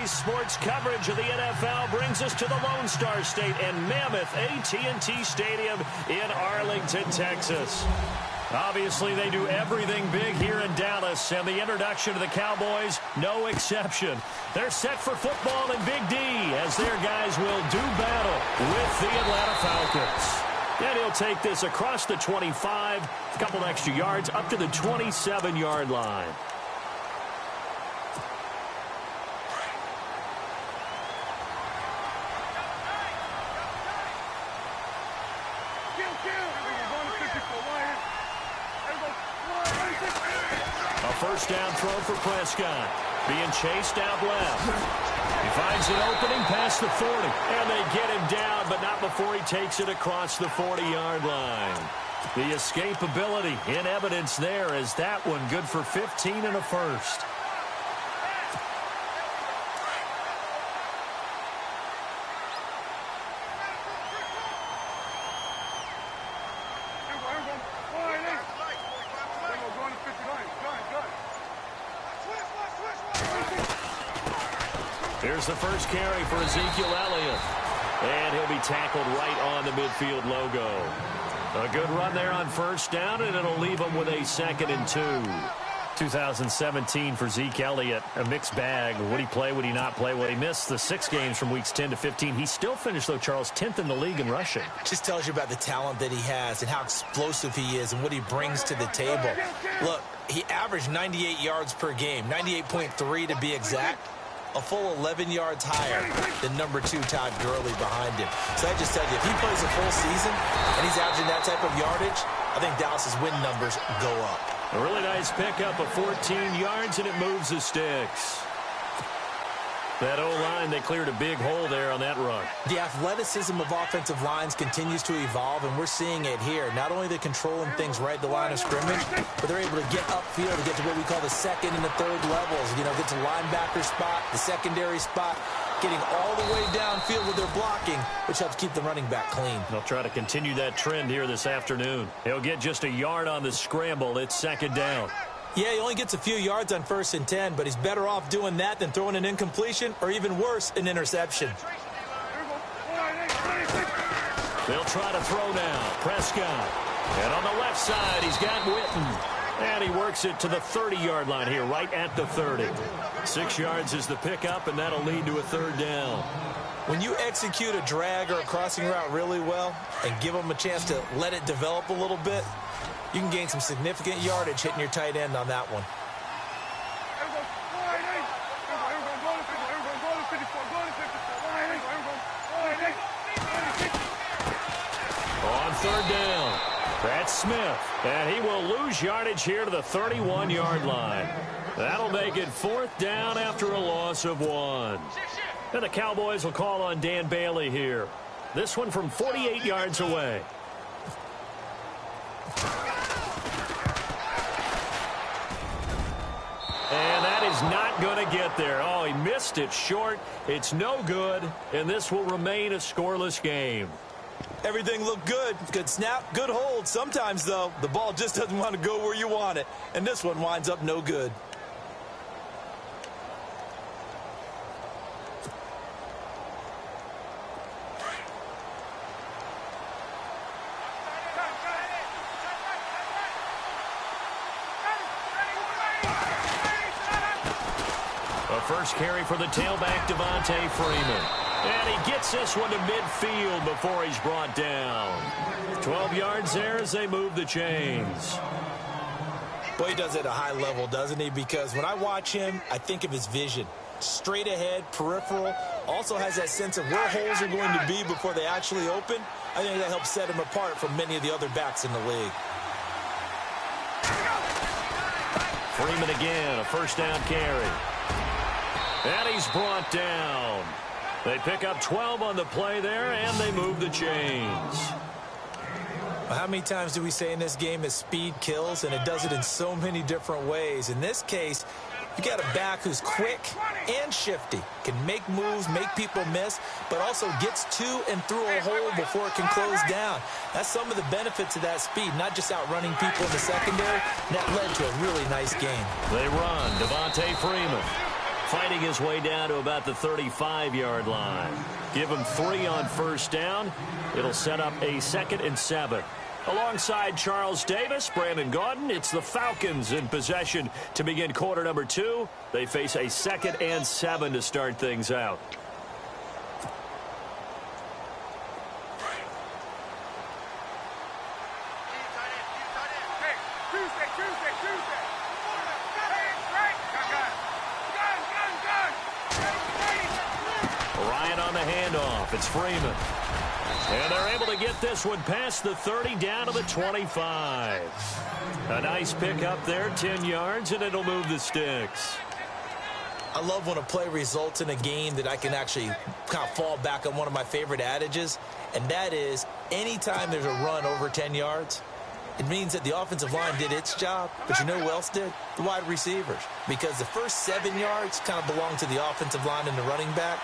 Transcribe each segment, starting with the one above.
Today's sports coverage of the NFL brings us to the Lone Star State and Mammoth AT&T Stadium in Arlington, Texas. Obviously, they do everything big here in Dallas, and the introduction to the Cowboys, no exception. They're set for football in Big D as their guys will do battle with the Atlanta Falcons. And he'll take this across the 25, a couple extra yards, up to the 27-yard line. First down throw for Prescott. Being chased out left. He finds an opening past the 40. And they get him down, but not before he takes it across the 40-yard line. The escapability in evidence there as that one good for 15 and a first. Here's the first carry for Ezekiel Elliott. And he'll be tackled right on the midfield logo. A good run there on first down, and it'll leave him with a 2nd and 2. 2017 for Zeke Elliott, a mixed bag. Would he play, would he not play? Well, he missed the 6 games from weeks 10 to 15. He still finished, though, Charles, 10th in the league in rushing. Just tells you about the talent that he has and how explosive he is and what he brings to the table. Look, he averaged 98 yards per game, 98.3 to be exact. A full 11 yards higher than number 2 Todd Gurley behind him. So I just tell you, if he plays a full season and he's averaging that type of yardage, I think Dallas's win numbers go up. A really nice pickup of 14 yards, and it moves the sticks. That O-line, they cleared a big hole there on that run. The athleticism of offensive lines continues to evolve, and we're seeing it here. Not only are they controlling things right at the line of scrimmage, but they're able to get upfield to get to what we call the 2nd and the 3rd levels. You know, get to linebacker spot, the secondary spot, getting all the way downfield with their blocking, which helps keep the running back clean. They'll try to continue that trend here this afternoon. He'll get just a yard on the scramble. It's 2nd down. Yeah, he only gets a few yards on 1st and 10, but he's better off doing that than throwing an incompletion or even worse, an interception. They'll try to throw now. Prescott. And on the left side, he's got Witten. And he works it to the 30-yard line here, right at the 30. 6 yards is the pickup, and that'll lead to a 3rd down. When you execute a drag or a crossing route really well and give them a chance to let it develop a little bit, you can gain some significant yardage hitting your tight end on that one. On 3rd down, that's Smith. And he will lose yardage here to the 31-yard line. That'll make it 4th down after a loss of 1. And the Cowboys will call on Dan Bailey here. This one from 48 yards away. And that is not going to get there. Oh, he missed it short. It's no good, and this will remain a scoreless game. Everything looked good. Good snap, good hold. Sometimes, though, the ball just doesn't want to go where you want it, and this one winds up no good. First carry for the tailback, Devontae Freeman. And he gets this one to midfield before he's brought down. 12 yards there as they move the chains. Boy, he does it at a high level, doesn't he? Because when I watch him, I think of his vision. Straight ahead, peripheral. Also has that sense of where holes are going to be before they actually open. I think that helps set him apart from many of the other backs in the league. Freeman again, a first down carry. And he's brought down. They pick up 12 on the play there, and they move the chains. Well, how many times do we say in this game that speed kills, and it does it in so many different ways? In this case, you got a back who's quick and shifty, can make moves, make people miss, but also gets to and through a hole before it can close down. That's some of the benefits of that speed, not just outrunning people in the secondary. And that led to a really nice game. They run. Devontae Freeman. fighting his way down to about the 35-yard line. Give him 3 on first down. It'll set up a 2nd and 7. Alongside Charles Davis, Brandon Gaudin, it's the Falcons in possession to begin quarter number 2. They face a 2nd and 7 to start things out. Ryan on the handoff. It's Freeman. And they're able to get this one past the 30 down to the 25. A nice pick up there, 10 yards, and it'll move the sticks. I love when a play results in a game that I can actually kind of fall back on one of my favorite adages, and that is anytime there's a run over 10 yards, it means that the offensive line did its job, but you know who else did? The wide receivers. Because the first 7 yards kind of belong to the offensive line and the running back.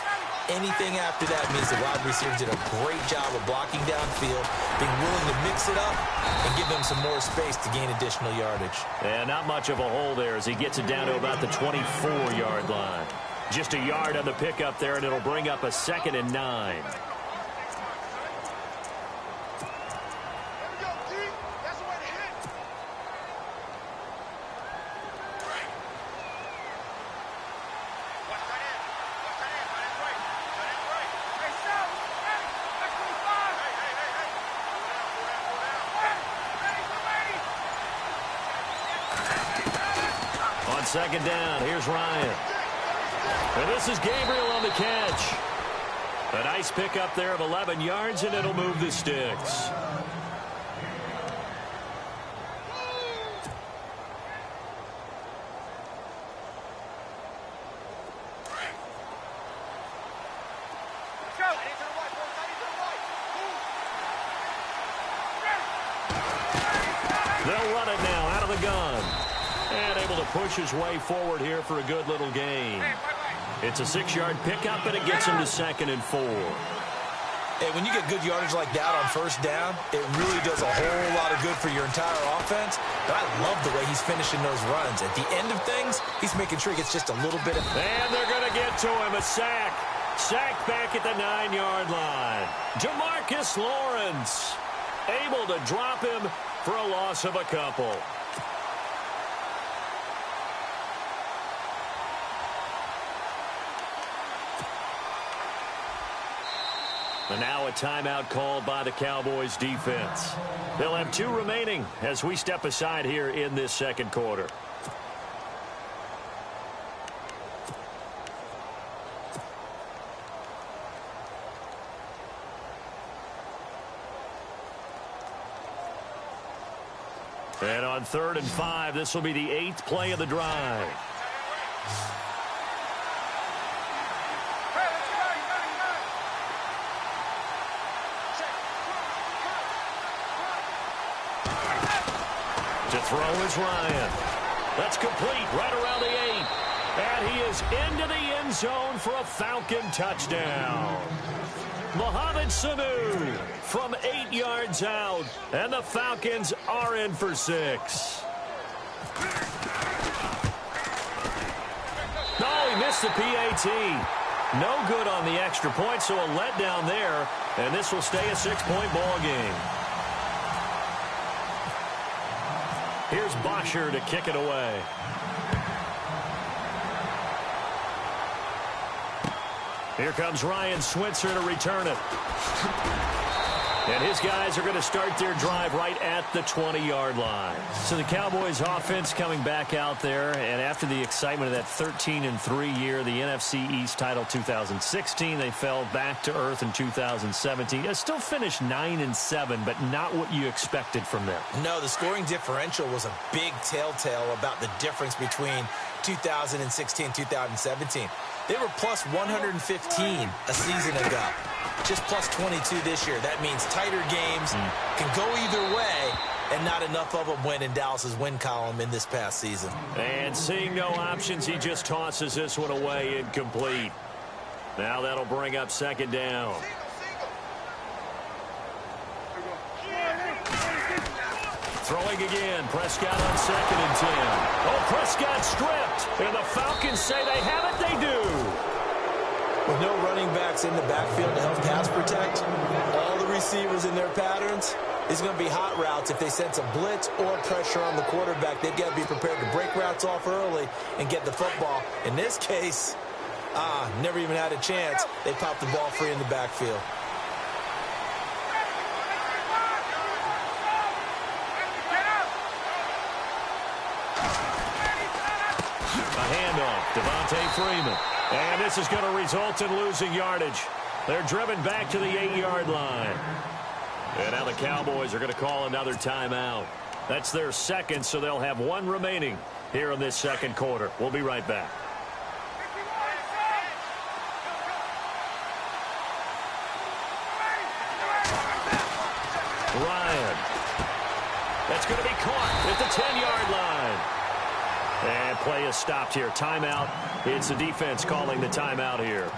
Anything after that means the wide receivers did a great job of blocking downfield, being willing to mix it up, and give them some more space to gain additional yardage. And not much of a hole there as he gets it down to about the 24-yard line. Just a yard on the pickup there, and it'll bring up a 2nd and 9. On 2nd down, here's Ryan. And this is Gabriel on the catch. A nice pickup there of 11 yards, and it'll move the sticks. They'll run it now out of the gun. And able to push his way forward here for a good little gain. It's a 6-yard pickup, and it gets him to 2nd and 4. Hey, when you get good yardage like that on first down, it really does a whole lot of good for your entire offense. But I love the way he's finishing those runs. At the end of things, he's making sure he gets just a little bit of... And they're going to get to him. A sack. Sack back at the 9-yard line. Demarcus Lawrence able to drop him for a loss of a couple. And now a timeout called by the Cowboys defense. They'll have 2 remaining as we step aside here in this 2nd quarter. And on 3rd and 5, this will be the 8th play of the drive. To throw is Ryan. That's complete right around the 8. And he is into the end zone for a Falcon touchdown. Mohamed Sanu from 8 yards out. And the Falcons are in for 6. No, he missed the PAT. No good on the extra point, so a letdown there. And this will stay a 6-point ball game. Here's Bosher to kick it away. Here comes Ryan Switzer to return it. And his guys are going to start their drive right at the 20-yard line. So the Cowboys offense coming back out there, and after the excitement of that 13-3 year, the NFC East title 2016, they fell back to earth in 2017. They still finished 9-7, but not what you expected from them. No, the scoring differential was a big telltale about the difference between 2016 and 2017. They were plus 115 a season ago. Just plus 22 this year. That means tighter games can go either way, and not enough of them went in Dallas's win column in this past season. And seeing no options, he just tosses this one away incomplete. Now that'll bring up 2nd down. Throwing again. Prescott on 2nd and 10. Oh, Prescott stripped. And the Falcons say they have it. They do. With no running backs in the backfield to help pass protect, all the receivers in their patterns, it's going to be hot routes. If they sense a blitz or pressure on the quarterback, they've got to be prepared to break routes off early and get the football. In this case, never even had a chance. They popped the ball free in the backfield. A handoff, Devontae Freeman. And this is going to result in losing yardage. They're driven back to the 8-yard line. And now the Cowboys are going to call another timeout. That's their second, so they'll have one remaining here in this second quarter. We'll be right back. Ryan. That's going to be caught at the 10-yard line. And play is stopped here. Timeout. It's the defense calling the timeout here.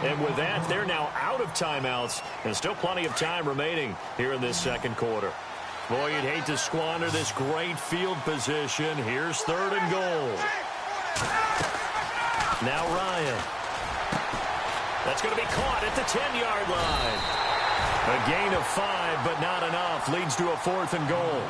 And with that, they're now out of timeouts. And still plenty of time remaining here in this second quarter. Boy, you'd hate to squander this great field position. Here's 3rd and goal. Now Ryan. That's going to be caught at the 10-yard line. A gain of 5, but not enough. Leads to a 4th and goal.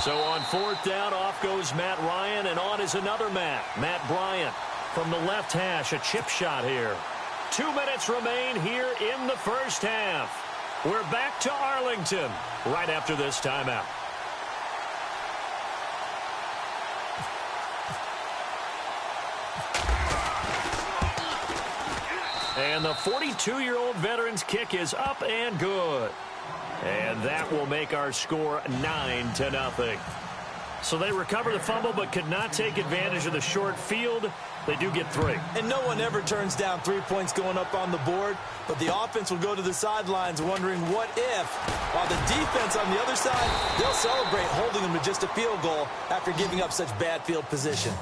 So on 4th down, off goes Matt Ryan, and on is another Matt Bryant. From the left hash, a chip shot here. 2 minutes remain here in the first half. We're back to Arlington right after this timeout. And the 42-year-old veteran's kick is up and good. And that will make our score 9-0. So they recover the fumble but could not take advantage of the short field. They do get 3. And no one ever turns down 3 points going up on the board, but the offense will go to the sidelines wondering what if. While the defense on the other side, they'll celebrate holding them to just a field goal after giving up such bad field position.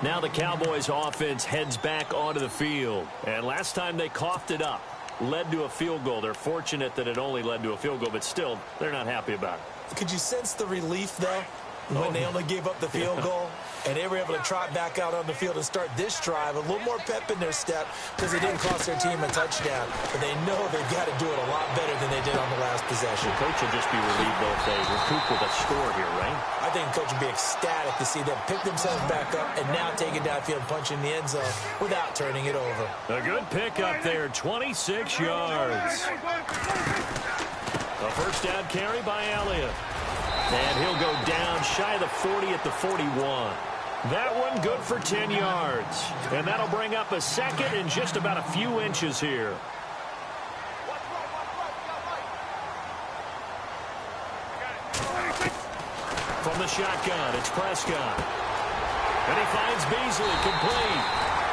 Now the Cowboys offense heads back onto the field. And last time they coughed it up. Led to a field goal. They're fortunate that it only led to a field goal, but still, they're not happy about it. Could you sense the relief, though, when they only gave up the field goal? And they were able to trot back out on the field and start this drive. A little more pep in their step because they didn't cost their team a touchdown. But they know they've got to do it a lot better than they did on the last possession. The coach will just be relieved, though, if they recoup with a score here, right? I think the coach will be ecstatic to see them pick themselves back up and now take it downfield and punch in the end zone without turning it over. A good pick up there, 26 yards. A first down carry by Elliott. And he'll go down shy of the 40 at the 41. That one good for 10 yards. And that'll bring up a second in just about a few inches here. From the shotgun, it's Prescott. And he finds Beasley complete.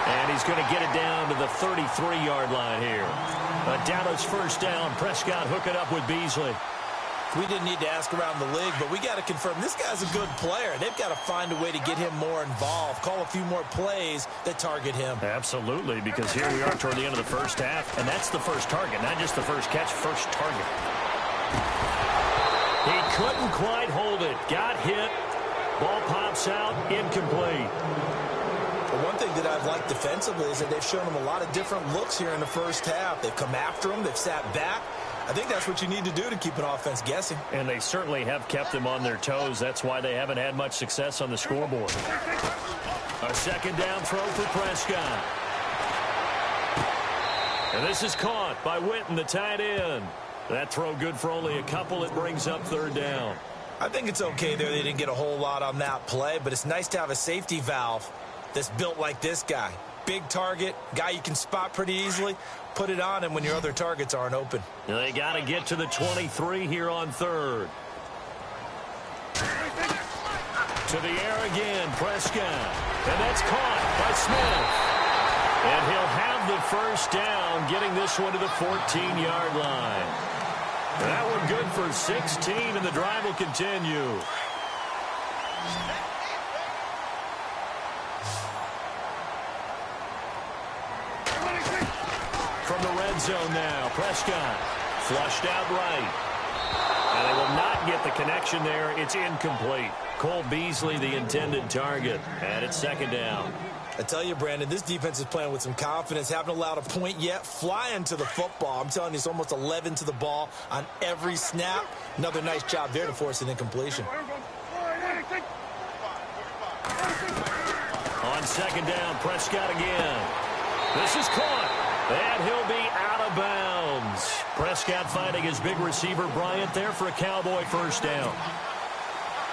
And he's going to get it down to the 33-yard line here. A Dallas first down. Prescott hook it up with Beasley. We didn't need to ask around the league, but we got to confirm this guy's a good player. They've got to find a way to get him more involved, call a few more plays that target him. Absolutely, because here we are toward the end of the first half, and that's the first target, not just the first catch, first target. He couldn't quite hold it. Got hit. Ball pops out, incomplete. But one thing that I've liked defensively is that they've shown him a lot of different looks here in the first half. They've come after him. They've sat back. I think that's what you need to do to keep an offense guessing. And they certainly have kept them on their toes. That's why they haven't had much success on the scoreboard. A second down throw for Prescott. And this is caught by Witten, the tight end. That throw good for only a couple. It brings up third down. I think it's okay there. They didn't get a whole lot on that play, but it's nice to have a safety valve that's built like this guy. Big target, guy you can spot pretty easily. Put it on him when your other targets aren't open. They got to get to the 23 here on third. To the air again, Prescott. And that's caught by Smith. And he'll have the first down, getting this one to the 14-yard line. That one good for 16, and the drive will continue. From the red zone now, Prescott Flushed out right. And they will not get the connection there. It's incomplete. Cole Beasley, the intended target. And it's second down. I tell you, Brandon, this defense is playing with some confidence. Haven't allowed a point yet. Flying to the football. I'm telling you, it's almost 11 to the ball on every snap. Another nice job there to force an incompletion. On second down, Prescott again. This is caught, and he'll be out of bounds. Prescott finding his big receiver, Bryant, there for a Cowboy first down.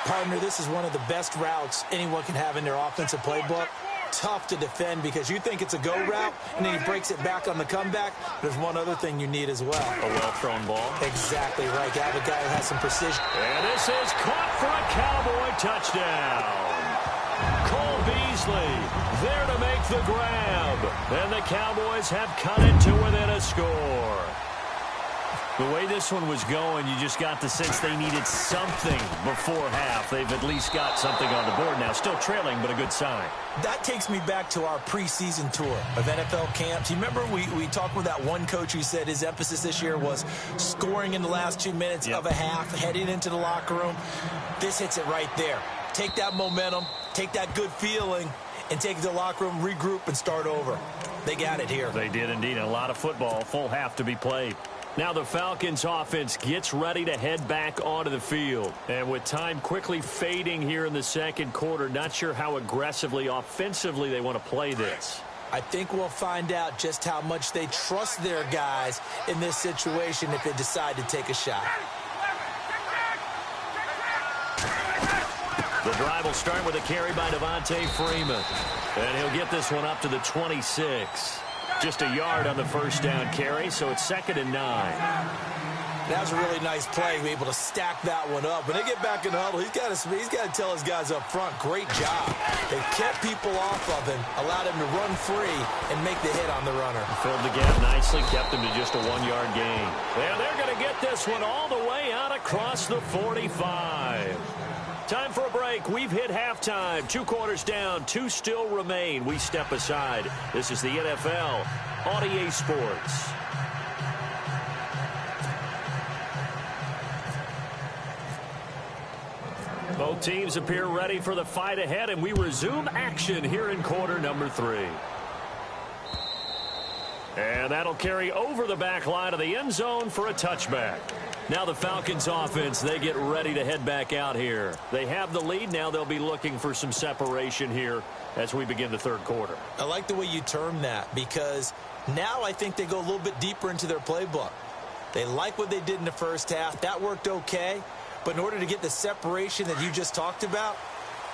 Partner, this is one of the best routes anyone can have in their offensive playbook. Tough to defend because you think it's a go route, and then he breaks it back on the comeback. There's one other thing you need as well. A well-thrown ball. Exactly right. You have a guy who has some precision. And this is caught for a Cowboy touchdown. Cole Beasley there to make the grab. And the Cowboys have cut it to within a score. The way this one was going, you just got the sense they needed something before half. They've at least got something on the board now. Still trailing, but a good sign. That takes me back to our preseason tour of NFL camps. You remember we talked with that one coach who said his emphasis this year was scoring in the last 2 minutes of a half, heading into the locker room. This hits it right there. Take that momentum, take that good feeling, and take it to the locker room, regroup, and start over. They got it here. They did indeed. A lot of football, full half to be played. Now the Falcons offense gets ready to head back onto the field. And with time quickly fading here in the second quarter, not sure how aggressively, offensively they want to play this. I think we'll find out just how much they trust their guys in this situation if they decide to take a shot. The drive will start with a carry by Devontae Freeman. And he'll get this one up to the 26. Just a yard on the first down carry, so it's 2nd and 9. That was a really nice play, be able to stack that one up. When they get back in the huddle, he's got to tell his guys up front, great job. They kept people off of him, allowed him to run free and make the hit on the runner. Filled the gap nicely, kept him to just a 1-yard gain. And they're going to get this one all the way out across the 45. Time for a break. We've hit halftime. 2 quarters down. 2 still remain. We step aside. This is the NFL on EA Sports. Both teams appear ready for the fight ahead, and we resume action here in quarter number 3. And that'll carry over the back line of the end zone for a touchback. Now the Falcons offense, they get ready to head back out here. They have the lead. Now they'll be looking for some separation here as we begin the third quarter. I like the way you term that because now I think they go a little bit deeper into their playbook. They like what they did in the first half. That worked okay. But in order to get the separation that you just talked about,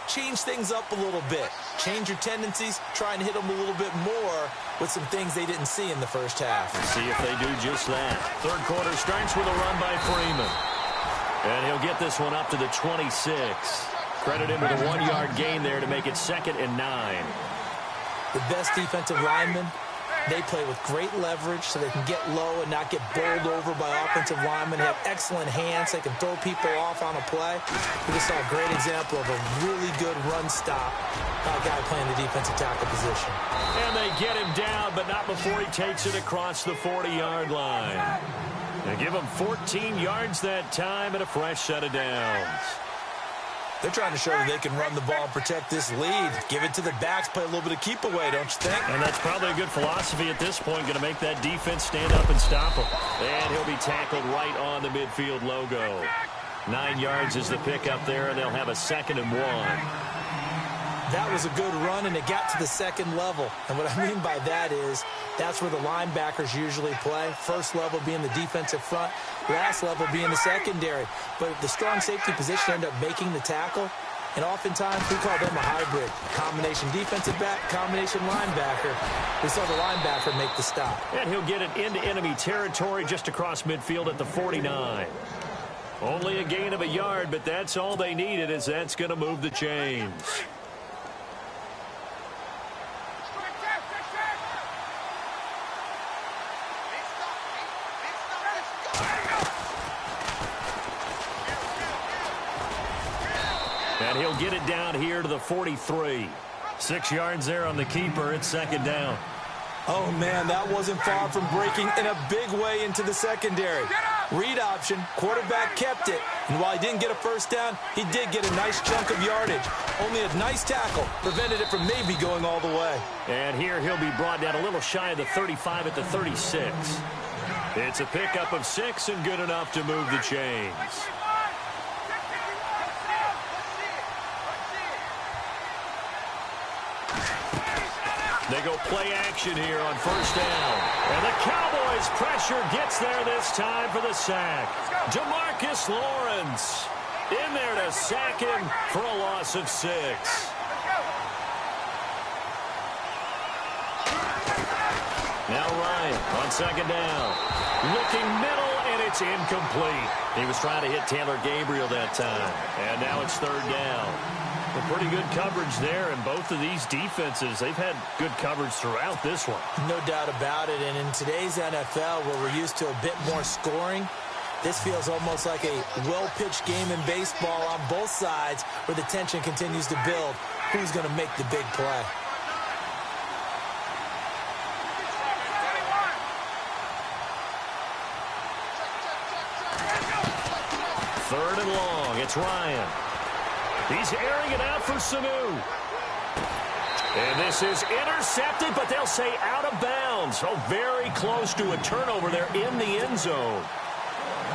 change things up a little bit. Change your tendencies, try and hit them a little bit more with some things they didn't see in the first half. Let's see if they do just that. Third quarter starts with a run by Freeman. And he'll get this one up to the 26. Credit him with a 1-yard gain there to make it 2nd and 9. The best defensive linemen, they play with great leverage so they can get low and not get bowled over by offensive linemen. They have excellent hands. They can throw people off on a play. We just saw a great example of a really good run stop by a guy playing the defensive tackle position. And they get him down, but not before he takes it across the 40-yard line. They give him 14 yards that time and a fresh set of downs. They're trying to show that they can run the ball and protect this lead. Give it to the backs, play a little bit of keep away, don't you think? And that's probably a good philosophy at this point, going to make that defense stand up and stop him. And he'll be tackled right on the midfield logo. 9 yards is the pickup there, and they'll have a 2nd and 1. That was a good run, and it got to the second level. And what I mean by that is that's where the linebackers usually play. First level being the defensive front, last level being the secondary. But the strong safety position end up making the tackle, and oftentimes we call them a hybrid. Combination defensive back, combination linebacker. We saw the linebacker make the stop. And he'll get it into enemy territory just across midfield at the 49. Only a gain of a yard, but that's all they needed, as that's going to move the chains. And he'll get it down here to the 43. 6 yards there on the keeper. It's 2nd down. Oh, man, that wasn't far from breaking in a big way into the secondary. Read option, quarterback kept it, and while he didn't get a first down, he did get a nice chunk of yardage. Only a nice tackle prevented it from maybe going all the way. And here he'll be brought down a little shy of the 35 at the 36. It's a pickup of 6 and good enough to move the chains. They go play action here on first down. And the Cowboys' pressure gets there this time for the sack. DeMarcus Lawrence in there to sack him for a loss of 6. Now Ryan on second down. Looking middle, and it's incomplete. He was trying to hit Taylor Gabriel that time. And now it's third down. Well, pretty good coverage there, and both of these defenses, they've had good coverage throughout this one. No doubt about it, and in today's NFL, where we're used to a bit more scoring, this feels almost like a well-pitched game in baseball on both sides where the tension continues to build. Who's going to make the big play? Third and long, it's Ryan. He's airing it out for Sanu. And this is intercepted, but they'll say out of bounds. So very close to a turnover there in the end zone.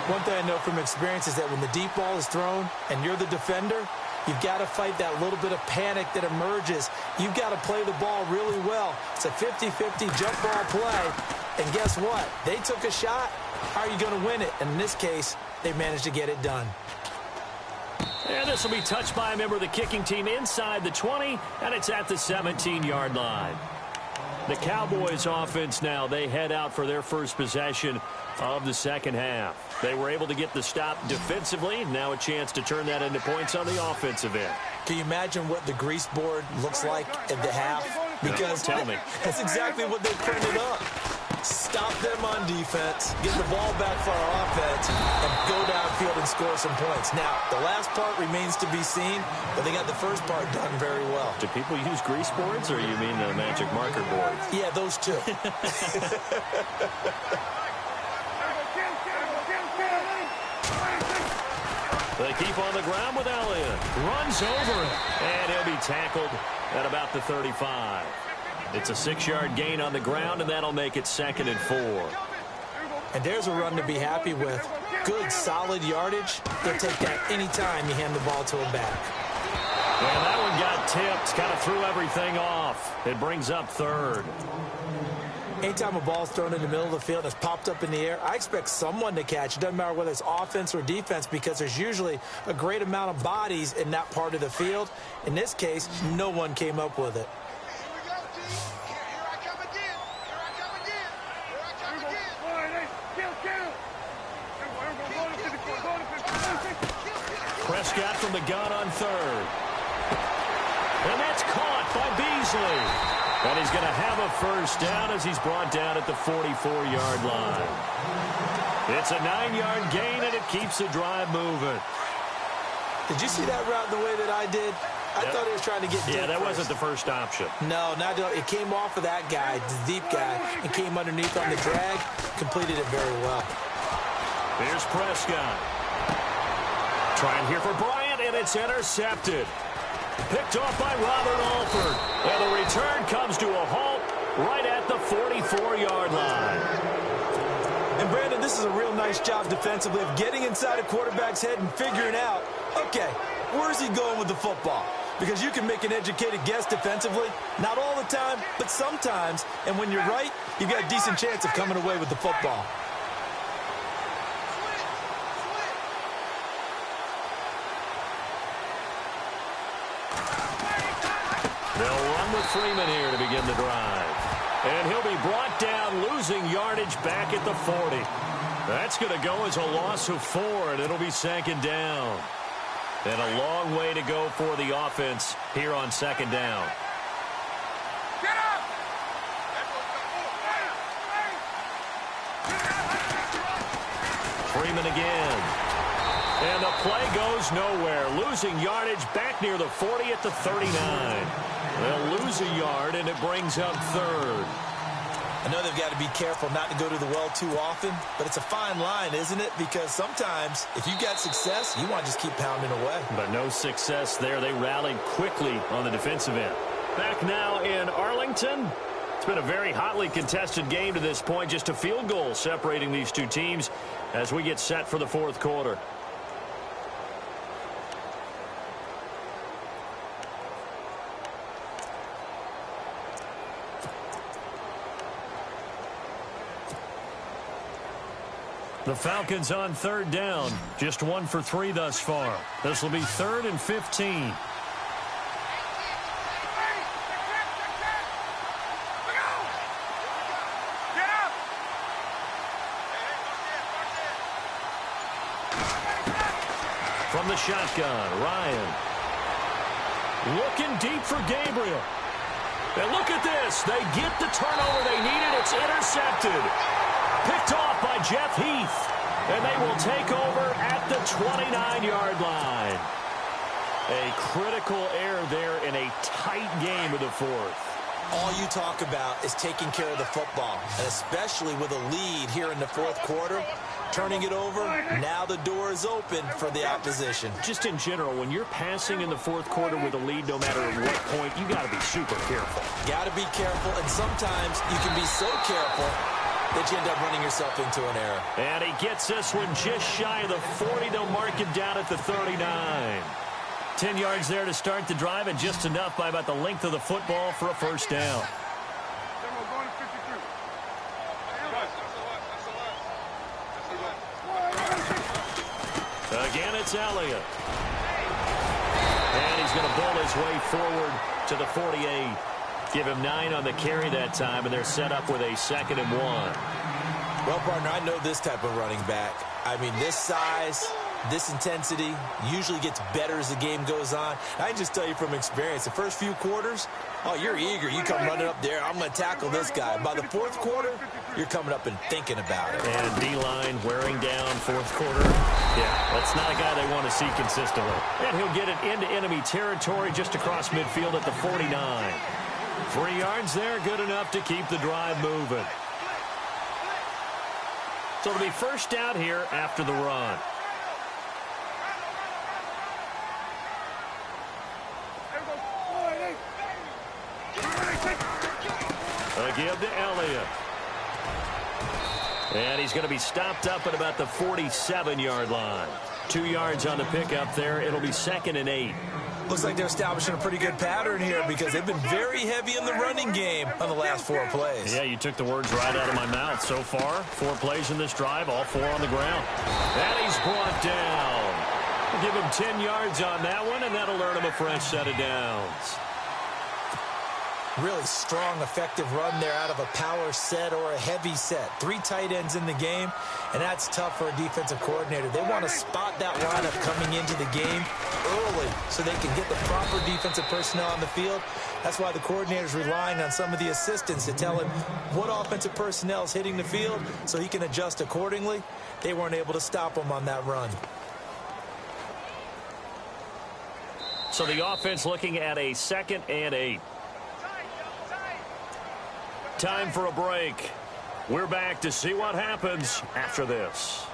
One thing I know from experience is that when the deep ball is thrown and you're the defender, you've got to fight that little bit of panic that emerges. You've got to play the ball really well. It's a 50-50 jump ball play. And guess what? They took a shot. How are you going to win it? And in this case, they managed to get it done. And this will be touched by a member of the kicking team inside the 20, and it's at the 17-yard line. The Cowboys offense now, they head out for their first possession of the second half. They were able to get the stop defensively. Now a chance to turn that into points on the offensive end. Can you imagine what the grease board looks like at the half? Because tell me. That's exactly what they printed up. Stop them on defense, get the ball back for our offense, and go downfield and score some points. Now, the last part remains to be seen, but they got the first part done very well. Do people use grease boards, or you mean the magic marker boards? Yeah, those two. They keep on the ground with Elliott. Runs over it, and he'll be tackled at about the 35. It's a 6-yard gain on the ground, and that'll make it 2nd and 4. And there's a run to be happy with. Good, solid yardage. They'll take that any time you hand the ball to a back. And that one got tipped, kind of threw everything off. It brings up 3rd. Anytime a ball's thrown in the middle of the field and it's popped up in the air, I expect someone to catch. It doesn't matter whether it's offense or defense, because there's usually a great amount of bodies in that part of the field. In this case, no one came up with it. Prescott from the gun on 3rd. And that's caught by Beasley. And he's going to have a first down as he's brought down at the 44-yard line. It's a 9-yard gain, and it keeps the drive moving. Did you see that route the way that I did? I thought he was trying to get deep. Yeah, that wasn't the first option. No, it came off of that guy, the deep guy, and came underneath on the drag. Completed it very well. Here's Prescott. Trying here for Bryant, and it's intercepted. Picked off by Robert Alford. And the return comes to a halt right at the 44-yard line. And, Brandon, this is a real nice job defensively of getting inside a quarterback's head and figuring out, okay, where's he going with the football? Because you can make an educated guess defensively. Not all the time, but sometimes. And when you're right, you've got a decent chance of coming away with the football. They'll run with Freeman here to begin the drive. And he'll be brought down, losing yardage back at the 40. That's going to go as a loss of 4, and it'll be 2nd down. And a long way to go for the offense here on 2nd down. Freeman again. And the play goes nowhere. Losing yardage back near the 40 at the 39. They'll lose a yard, and it brings up 3rd. I know they've got to be careful not to go to the well too often, but it's a fine line, isn't it? Because sometimes if you've got success, you want to just keep pounding away. But no success there. They rallied quickly on the defensive end. Back now in Arlington. It's been a very hotly contested game to this point. Just a field goal separating these two teams as we get set for the fourth quarter. The Falcons on third down. Just 1 for 3 thus far. This will be 3rd and 15. From the shotgun, Ryan. Looking deep for Gabriel. And look at this. They get the turnover they needed. It's intercepted. Picked off by Jeff Heath. And they will take over at the 29-yard line. A critical error there in a tight game of the fourth. All you talk about is taking care of the football, and especially with a lead here in the fourth quarter, turning it over, now the door is open for the opposition. Just in general, when you're passing in the fourth quarter with a lead, no matter at what point, you got to be super careful. Got to be careful, and sometimes you can be so careful that you end up running yourself into an error. And he gets this one just shy of the 40. They'll mark him down at the 39. 10 yards there to start the drive, and just enough by about the length of the football for a first down. Again, it's Elliott. And he's going to bull his way forward to the 48. Give him 9 on the carry that time, and they're set up with a 2nd and 1. Well, partner, I know this type of running back. I mean, this size, this intensity usually gets better as the game goes on. I can just tell you from experience, the first few quarters, oh, you're eager. You come running up there, I'm going to tackle this guy. By the fourth quarter, you're coming up and thinking about it. And D-line wearing down fourth quarter. Yeah, that's not a guy they want to see consistently. And he'll get it into enemy territory just across midfield at the 49. 3 yards there, good enough to keep the drive moving. So it'll be first down here after the run. A give to Elliott. And he's going to be stopped up at about the 47-yard line. 2 yards on the pickup there. It'll be 2nd and 8. Looks like they're establishing a pretty good pattern here because they've been very heavy in the running game on the last 4 plays. Yeah, you took the words right out of my mouth. So far, 4 plays in this drive, all 4 on the ground. And he's brought down. We'll give him 10 yards on that one, and that'll earn him a fresh set of downs. Really strong, effective run there out of a power set or a heavy set. 3 tight ends in the game, and that's tough for a defensive coordinator. They want to spot that lineup coming into the game early so they can get the proper defensive personnel on the field. That's why the coordinator's relying on some of the assistants to tell him what offensive personnel is hitting the field so he can adjust accordingly. They weren't able to stop him on that run. So the offense looking at a 2nd and 8. Time for a break. We're back to see what happens after this.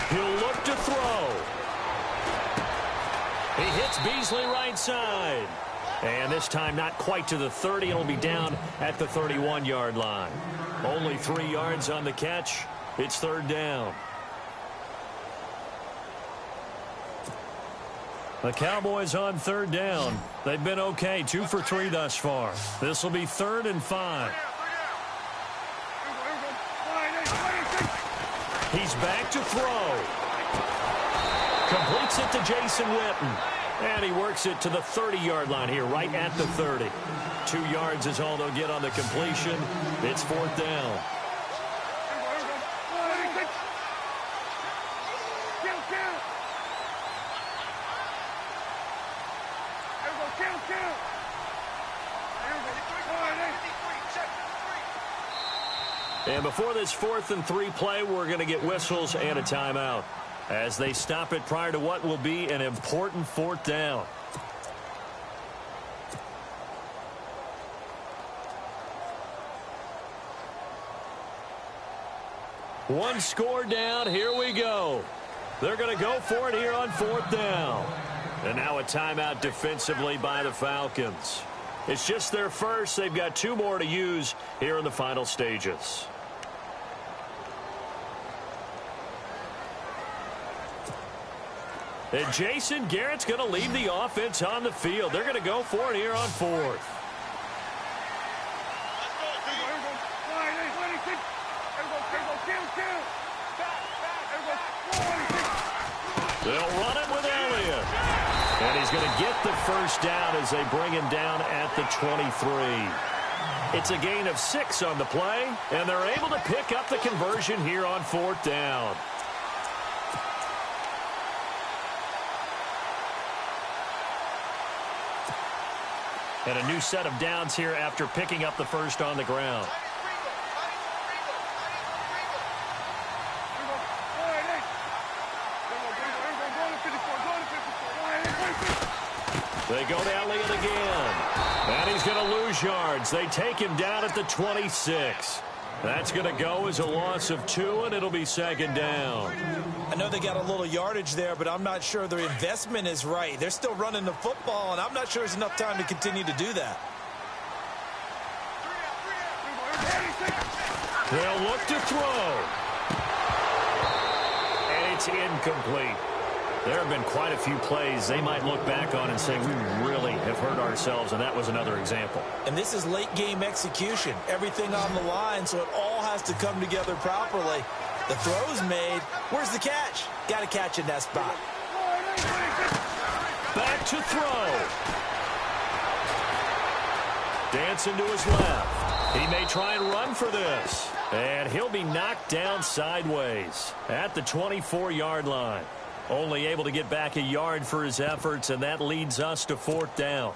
He'll look to throw. He hits Beasley right side. And this time not quite to the 30. It'll be down at the 31-yard line. Only 3 yards on the catch. It's 3rd down. The Cowboys on 3rd down. They've been okay, 2 for 3 thus far. This will be 3rd and 5. He's back to throw. Completes it to Jason Witten. And he works it to the 30-yard line here, right at the 30. 2 yards is all they'll get on the completion. It's 4th down. And before this 4th and 3 play, we're going to get whistles and a timeout. as they stop it prior to what will be an important fourth down. One score down. Here we go. They're going to go for it here on fourth down. And now a timeout defensively by the Falcons. It's just their first. They've got 2 more to use here in the final stages. And Jason Garrett's going to lead the offense on the field. They're going to go for it here on fourth. They'll run it with Elliott. And he's going to get the first down as they bring him down at the 23. It's a gain of 6 on the play, and they're able to pick up the conversion here on fourth down. And a new set of downs here after picking up the first on the ground. They go to Elliott again. And he's going to lose yards. They take him down at the 26. That's going to go as a loss of 2, and it'll be second down. I know they got a little yardage there, but I'm not sure their investment is right. They're still running the football, and I'm not sure there's enough time to continue to do that. They'll look to throw. And it's incomplete. There have been quite a few plays they might look back on and say, we really have hurt ourselves, and that was another example. And this is late-game execution. Everything on the line, so it all has to come together properly. The throw's made. Where's the catch? Got to catch in that spot. Back to throw. Dancing to his left. He may try and run for this. And he'll be knocked down sideways at the 24-yard line. Only able to get back a yard for his efforts, and that leads us to fourth down.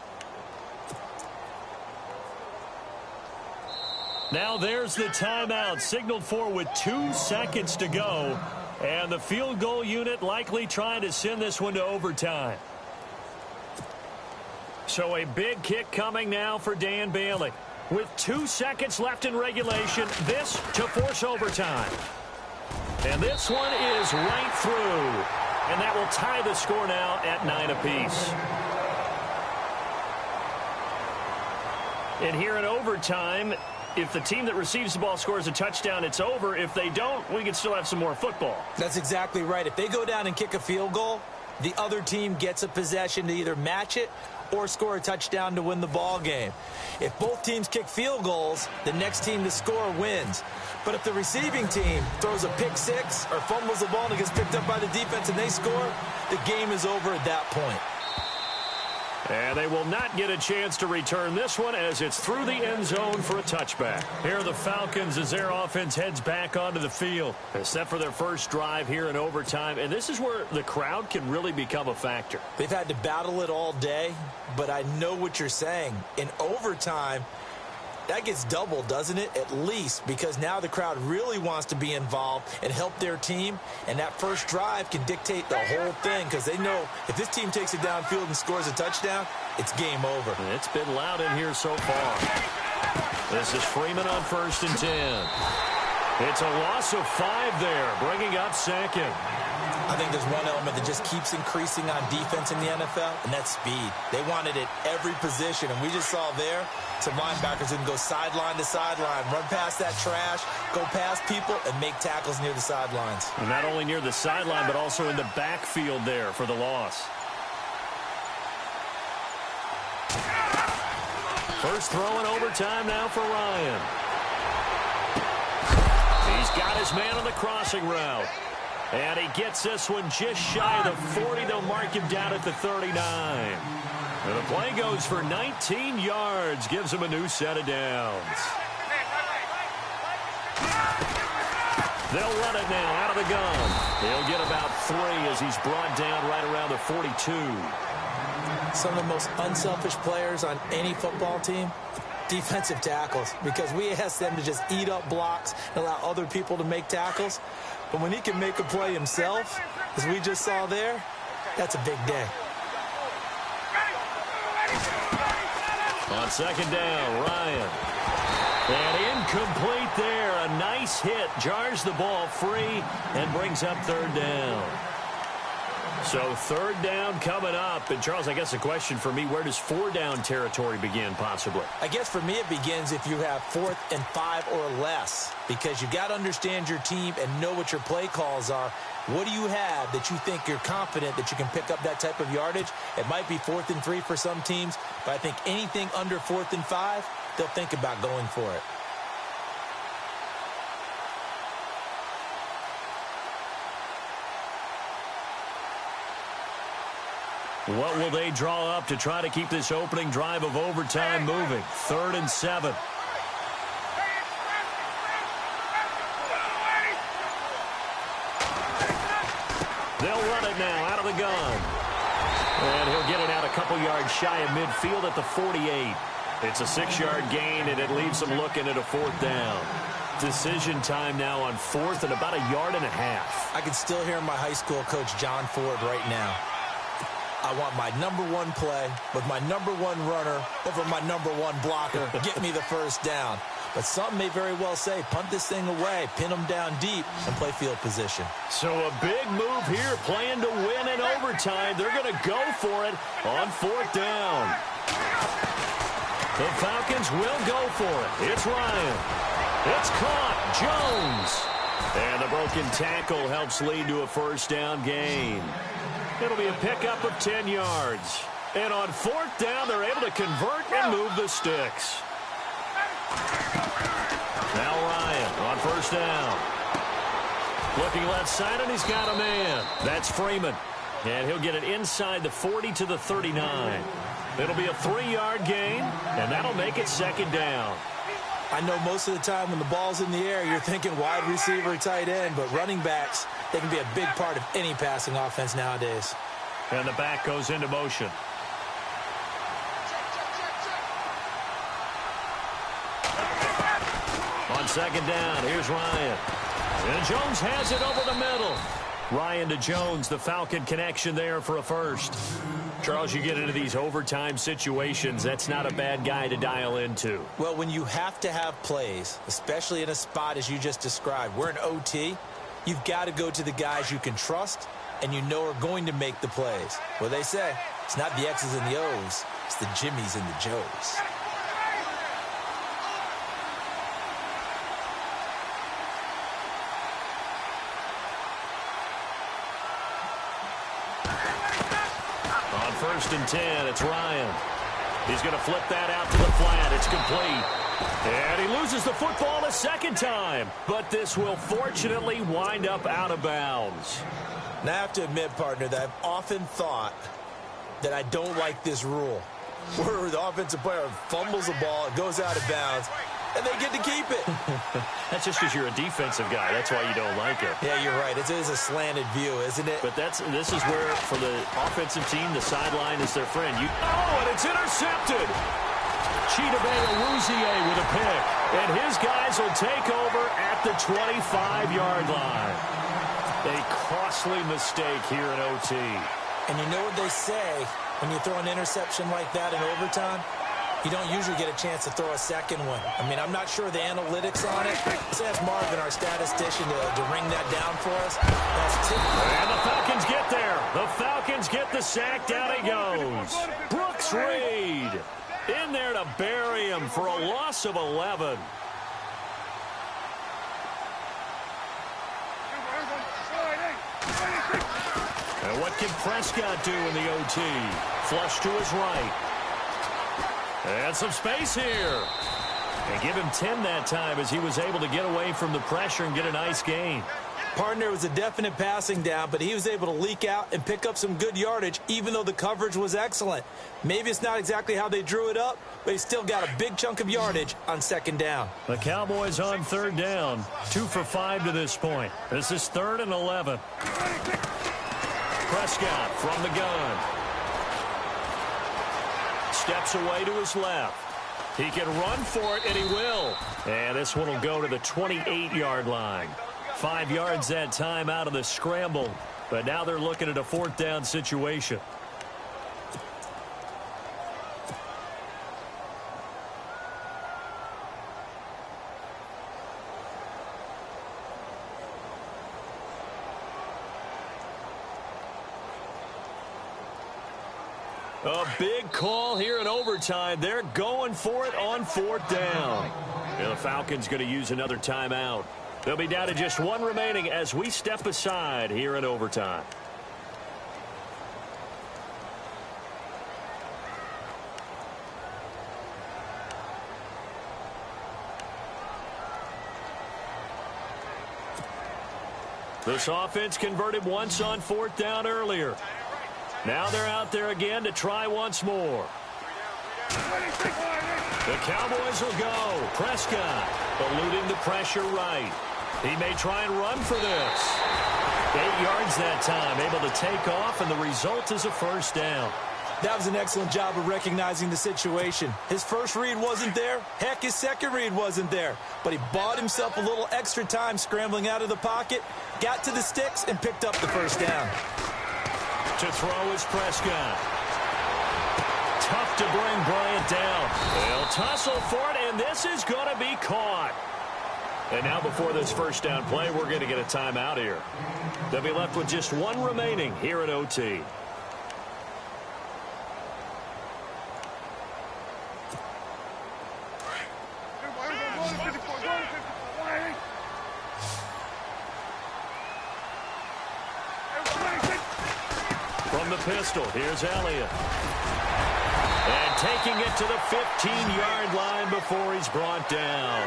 Now there's the timeout signaled for with 2 seconds to go. And the field goal unit likely trying to send this one to overtime. So a big kick coming now for Dan Bailey. With 2 seconds left in regulation, this to force overtime. And this one is right through. And that will tie the score now at 9 apiece. And here in overtime, if the team that receives the ball scores a touchdown, it's over. If they don't, we can still have some more football. That's exactly right. If they go down and kick a field goal, the other team gets a possession to either match it or score a touchdown to win the ball game. If both teams kick field goals, the next team to score wins. But if the receiving team throws a pick 6 or fumbles the ball and it gets picked up by the defense and they score, the game is over at that point. And they will not get a chance to return this one as it's through the end zone for a touchback. Here are the Falcons as their offense heads back onto the field, except for their first drive here in overtime. And this is where the crowd can really become a factor. They've had to battle it all day, but I know what you're saying. In overtime, that gets doubled, doesn't it? At least, because now the crowd really wants to be involved and help their team, and that first drive can dictate the whole thing because they know if this team takes it downfield and scores a touchdown, it's game over. And it's been loud in here so far. This is Freeman on 1st and 10. It's a loss of 5 there, bringing up second. I think there's one element that just keeps increasing on defense in the NFL, and that's speed. They want it at every position, and we just saw there some linebackers who can go sideline to sideline, run past that trash, go past people, and make tackles near the sidelines. And not only near the sideline, but also in the backfield there for the loss. First throw in overtime now for Ryan. He's got his man on the crossing route. And he gets this one just shy of the 40. They'll mark him down at the 39. And the play goes for 19 yards. Gives him a new set of downs. They'll run it now out of the gun. He'll get about 3 as he's brought down right around the 42. Some of the most unselfish players on any football team, Defensive tackles, because we ask them to just eat up blocks and allow other people to make tackles. But when he can make a play himself, as we just saw there, that's a big day. On second down, Ryan. And incomplete there. A nice hit. Jars the ball free and brings up third down. So third down coming up. And, Charles, I guess a question for me, where does four-down territory begin possibly? I guess for me it begins if you have 4th and 5 or less, because you got to understand your team and know what your play calls are. What do you have that you think you're confident that you can pick up that type of yardage? It might be 4th and 3 for some teams, but I think anything under 4th and 5, they'll think about going for it. What will they draw up to try to keep this opening drive of overtime moving? 3rd and 7. They'll run it now out of the gun. And he'll get it out a couple yards shy of midfield at the 48. It's a 6-yard gain, and it leaves them looking at a 4th down. Decision time now on 4th and about 1.5 yards. I can still hear my high school coach, John Ford, right now. I want my #1 play with my #1 runner over my #1 blocker. Get me the first down. But some may very well say, punt this thing away, pin them down deep, and play field position. So a big move here, playing to win in overtime. They're going to go for it on 4th down. The Falcons will go for it. It's Ryan. It's caught. Jones. And the broken tackle helps lead to a first down gain. It'll be a pickup of 10 yards. And on 4th down, they're able to convert and move the sticks. Now Ryan on first down. Looking left side, and he's got a man. That's Freeman. And he'll get it inside the 40 to the 39. It'll be a 3-yard gain, and that'll make it second down. I know most of the time when the ball's in the air, you're thinking wide receiver, tight end, but running backs, they can be a big part of any passing offense nowadays. And the back goes into motion. On second down, here's Ryan. And Jones has it over the middle. Ryan to Jones, the Falcon connection there for a first. Charles, you get into these overtime situations, that's not a bad guy to dial into. Well, when you have to have plays, especially in a spot as you just described, we're in OT, you've got to go to the guys you can trust and you know are going to make the plays. Well, they say it's not the X's and the O's, it's the Jimmies and the Joes. On 1st and 10, it's Ryan. He's going to flip that out to the flat. It's complete. And he loses the football a second time. But this will fortunately wind up out of bounds. Now, I have to admit, partner, that I've often thought that I don't like this rule, where the offensive player fumbles the ball, it goes out of bounds, and they get to keep it. That's just because you're a defensive guy. That's why you don't like it. Yeah, you're right. It is a slanted view, isn't it? But this is where, for the offensive team, the sideline is their friend. And it's intercepted. Chidobe Awuzie with a pick. And his guys will take over at the 25-yard line. A costly mistake here in OT. And you know what they say when you throw an interception like that in overtime? You don't usually get a chance to throw a second one. I mean, I'm not sure the analytics on it. Let's ask Marvin, our statistician, to ring that down for us. That's typical. And the Falcons get there. The Falcons get the sack. Down he goes. Brooks Reed in there to bury him for a loss of 11. And what can Prescott do in the OT? Flush to his right. And some space here. And give him 10 that time as he was able to get away from the pressure and get a nice gain. Partner, was a definite passing down, but he was able to leak out and pick up some good yardage, even though the coverage was excellent. Maybe it's not exactly how they drew it up, but he still got a big chunk of yardage on second down. The Cowboys on third down. 2 for 5 to this point. This is 3rd and 11. Prescott from the gun. Steps away to his left. He can run for it, and he will. And this one will go to the 28-yard line. 5 yards that time out of the scramble. But now they're looking at a 4th down situation. A big call here in overtime. They're going for it on 4th down. And the Falcons going to use another timeout. They'll be down to just 1 remaining as we step aside here in overtime. This offense converted once on 4th down earlier. Now they're out there again to try once more. The Cowboys will go. Prescott eluding the pressure right. He may try and run for this. 8 yards that time, able to take off, and the result is a 1st down. That was an excellent job of recognizing the situation. His first read wasn't there. Heck, his second read wasn't there. But he bought himself a little extra time scrambling out of the pocket, got to the sticks, and picked up the 1st down. To throw is Prescott. Tough to bring Bryant down. They'll tussle for it, and this is going to be caught. And now before this 1st down play, we're going to get a timeout here. They'll be left with just 1 remaining here at OT. From the pistol, here's Elliott. And taking it to the 15-yard line before he's brought down.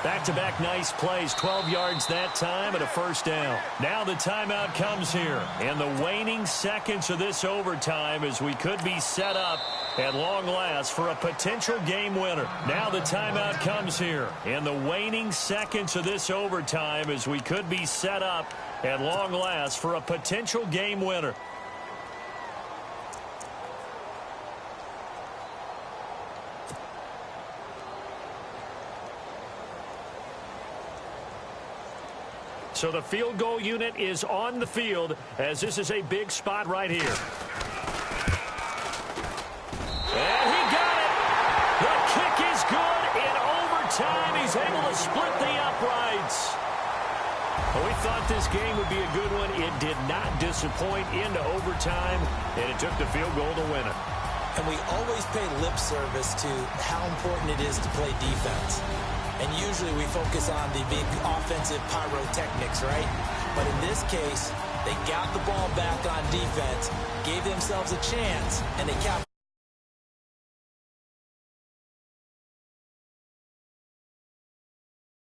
Back-to-back nice plays, 12 yards that time and a 1st down. Now the timeout comes here. And the waning seconds of this overtime as we could be set up at long last for a potential game winner. Now the timeout comes here. And the waning seconds of this overtime as we could be set up at long last for a potential game winner. So the field goal unit is on the field as this is a big spot right here. And he got it. The kick is good in overtime. He's able to split the uprights. Well, we thought this game would be a good one. It did not disappoint into overtime, and it took the field goal to win it. And we always pay lip service to how important it is to play defense. And usually we focus on the big offensive pyrotechnics, right? But in this case, they got the ball back on defense, gave themselves a chance, and they capitalized.